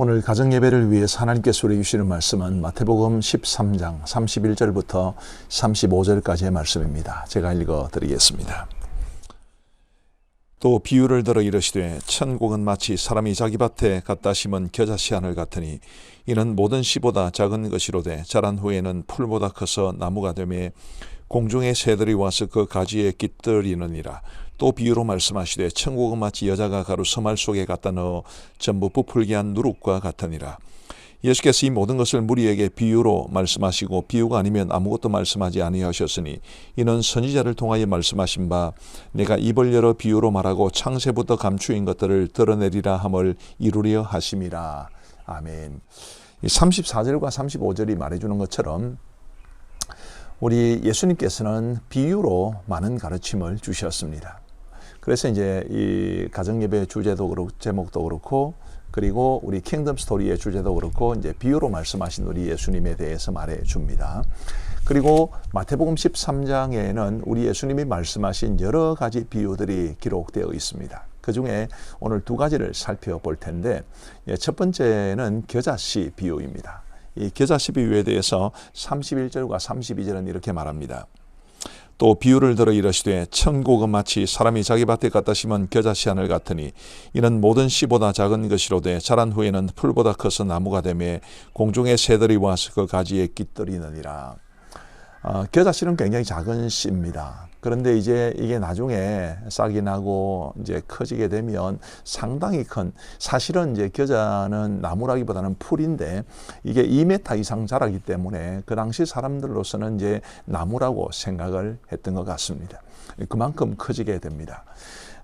오늘 가정예배를 위해서 하나님께서 우리에게 주시는 말씀은 마태복음 13장 31절부터 35절까지의 말씀입니다. 제가 읽어드리겠습니다. 또 비유를 들어 이르시되 천국은 마치 사람이 자기 밭에 갖다 심은 겨자씨 하늘 같으니 이는 모든 씨보다 작은 것이로되 자란 후에는 풀보다 커서 나무가 되매 공중의 새들이 와서 그 가지에 깃들이느니라. 또 비유로 말씀하시되 천국은 마치 여자가 가루 서말 속에 갖다 넣어 전부 부풀게 한 누룩과 같으니라. 예수께서 이 모든 것을 무리에게 비유로 말씀하시고 비유가 아니면 아무것도 말씀하지 아니하셨으니 이는 선지자를 통하여 말씀하신 바 내가 입을 열어 비유로 말하고 창세부터 감추인 것들을 드러내리라 함을 이루려 하심이라. 아멘. 34절과 35절이 말해주는 것처럼 우리 예수님께서는 비유로 많은 가르침을 주셨습니다. 그래서 이제 이 가정예배 주제도 그렇고 제목도 그렇고 그리고 우리 킹덤 스토리의 주제도 그렇고 이제 비유로 말씀하신 우리 예수님에 대해서 말해 줍니다. 그리고 마태복음 13장에는 우리 예수님이 말씀하신 여러 가지 비유들이 기록되어 있습니다. 그 중에 오늘 두 가지를 살펴볼 텐데 첫 번째는 겨자씨 비유입니다. 이 겨자씨 비유에 대해서 31절과 32절은 이렇게 말합니다. 또 비유를 들어 이르시되 천국은 마치 사람이 자기 밭에 갖다 심은 겨자씨 하늘 같으니 이는 모든 씨보다 작은 것이로되 자란 후에는 풀보다 커서 나무가 되매 공중의 새들이 와서 그 가지에 깃들이느니라. 겨자씨는 굉장히 작은 씨입니다. 그런데 이제 이게 나중에 싹이 나고 이제 커지게 되면 상당히 큰, 사실은 이제 겨자는 나무라기보다는 풀인데 이게 2m 이상 자라기 때문에 그 당시 사람들로서는 이제 나무라고 생각을 했던 것 같습니다. 그만큼 커지게 됩니다.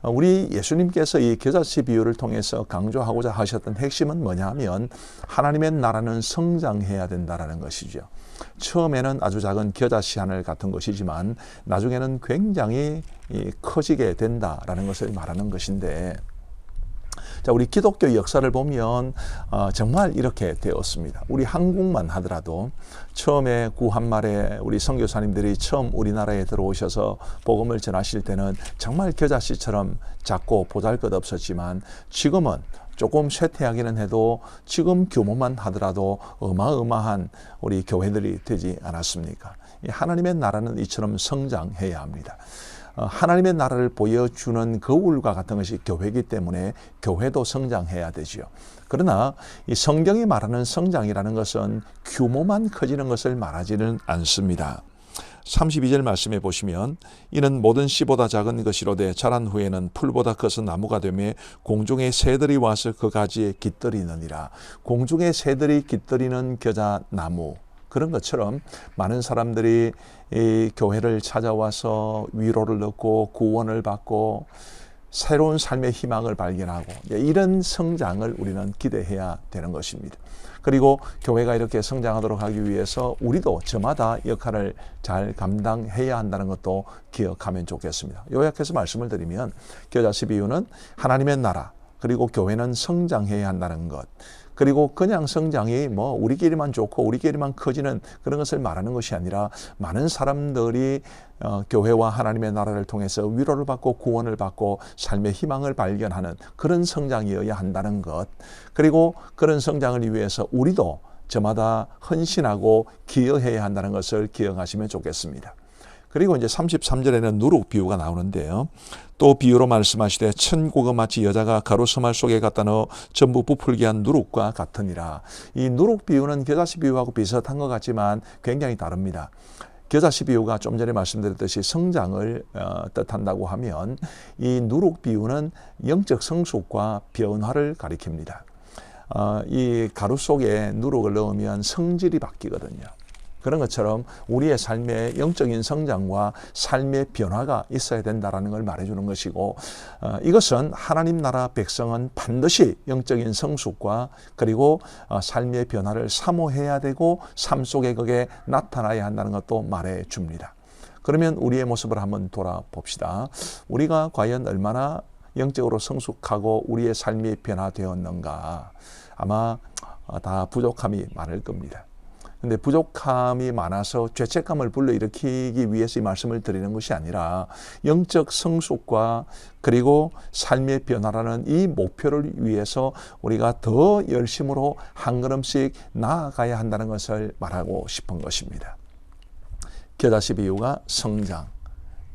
우리 예수님께서 이 겨자씨 비유를 통해서 강조하고자 하셨던 핵심은 뭐냐 하면 하나님의 나라는 성장해야 된다는 것이죠. 처음에는 아주 작은 겨자씨 하늘 같은 것이지만 나중에는 굉장히 커지게 된다라는 것을 말하는 것인데, 자, 우리 기독교 역사를 보면 정말 이렇게 되었습니다. 우리 한국만 하더라도 처음에 구한말에 우리 선교사님들이 처음 우리나라에 들어오셔서 복음을 전하실 때는 정말 겨자씨처럼 작고 보잘것없었지만 지금은 조금 쇠퇴하기는 해도 지금 규모만 하더라도 어마어마한 우리 교회들이 되지 않았습니까? 하나님의 나라는 이처럼 성장해야 합니다. 하나님의 나라를 보여주는 거울과 같은 것이 교회이기 때문에 교회도 성장해야 되지요. 그러나 이 성경이 말하는 성장이라는 것은 규모만 커지는 것을 말하지는 않습니다. 32절 말씀해 보시면 이는 모든 씨보다 작은 것이로되 자란 후에는 풀보다 커서 나무가 되며 공중의 새들이 와서 그 가지에 깃들이느니라. 공중의 새들이 깃들이는 겨자나무, 그런 것처럼 많은 사람들이 이 교회를 찾아와서 위로를 얻고 구원을 받고 새로운 삶의 희망을 발견하고 이런 성장을 우리는 기대해야 되는 것입니다. 그리고 교회가 이렇게 성장하도록 하기 위해서 우리도 저마다 역할을 잘 감당해야 한다는 것도 기억하면 좋겠습니다. 요약해서 말씀을 드리면 겨자씨 비유는 하나님의 나라, 그리고 교회는 성장해야 한다는 것, 그리고 그냥 성장이 뭐 우리끼리만 좋고 우리끼리만 커지는 그런 것을 말하는 것이 아니라 많은 사람들이 교회와 하나님의 나라를 통해서 위로를 받고 구원을 받고 삶의 희망을 발견하는 그런 성장이어야 한다는 것, 그리고 그런 성장을 위해서 우리도 저마다 헌신하고 기여해야 한다는 것을 기억하시면 좋겠습니다. 그리고 이제 33절에는 누룩 비유가 나오는데요. 또 비유로 말씀하시되 천국은 마치 여자가 가루 서말 속에 갖다 넣어 전부 부풀게 한 누룩과 같으니라. 이 누룩 비유는 겨자씨 비유하고 비슷한 것 같지만 굉장히 다릅니다. 겨자씨 비유가 좀 전에 말씀드렸듯이 성장을 뜻한다고 하면 이 누룩 비유는 영적 성숙과 변화를 가리킵니다. 이 가루 속에 누룩을 넣으면 성질이 바뀌거든요. 그런 것처럼 우리의 삶의 영적인 성장과 삶의 변화가 있어야 된다는 걸 말해주는 것이고, 이것은 하나님 나라 백성은 반드시 영적인 성숙과 그리고 삶의 변화를 사모해야 되고 삶 속에 그게 나타나야 한다는 것도 말해줍니다. 그러면 우리의 모습을 한번 돌아봅시다. 우리가 과연 얼마나 영적으로 성숙하고 우리의 삶이 변화되었는가? 아마 다 부족함이 많을 겁니다. 근데 부족함이 많아서 죄책감을 불러일으키기 위해서 이 말씀을 드리는 것이 아니라 영적 성숙과 그리고 삶의 변화라는 이 목표를 위해서 우리가 더 열심으로 한 걸음씩 나아가야 한다는 것을 말하고 싶은 것입니다. 겨자씨 비유가 성장,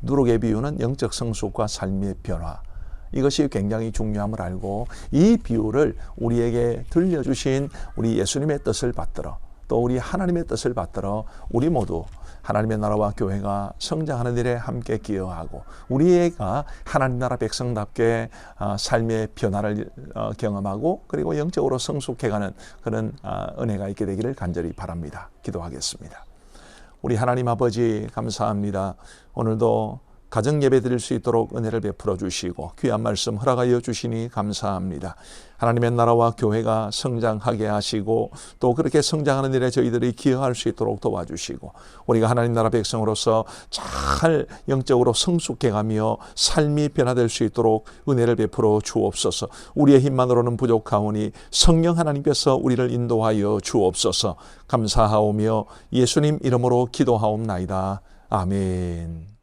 누룩의 비유는 영적 성숙과 삶의 변화, 이것이 굉장히 중요함을 알고 이 비유를 우리에게 들려주신 우리 예수님의 뜻을 받들어 또 우리 하나님의 뜻을 받들어 우리 모두 하나님의 나라와 교회가 성장하는 일에 함께 기여하고 우리가 하나님 나라 백성답게 삶의 변화를 경험하고 그리고 영적으로 성숙해가는 그런 은혜가 있게 되기를 간절히 바랍니다. 기도하겠습니다. 우리 하나님 아버지 감사합니다. 오늘도 가정 예배 드릴 수 있도록 은혜를 베풀어 주시고 귀한 말씀 허락하여 주시니 감사합니다. 하나님의 나라와 교회가 성장하게 하시고 또 그렇게 성장하는 일에 저희들이 기여할 수 있도록 도와주시고 우리가 하나님 나라 백성으로서 잘 영적으로 성숙해가며 삶이 변화될 수 있도록 은혜를 베풀어 주옵소서. 우리의 힘만으로는 부족하오니 성령 하나님께서 우리를 인도하여 주옵소서. 감사하오며 예수님 이름으로 기도하옵나이다. 아멘.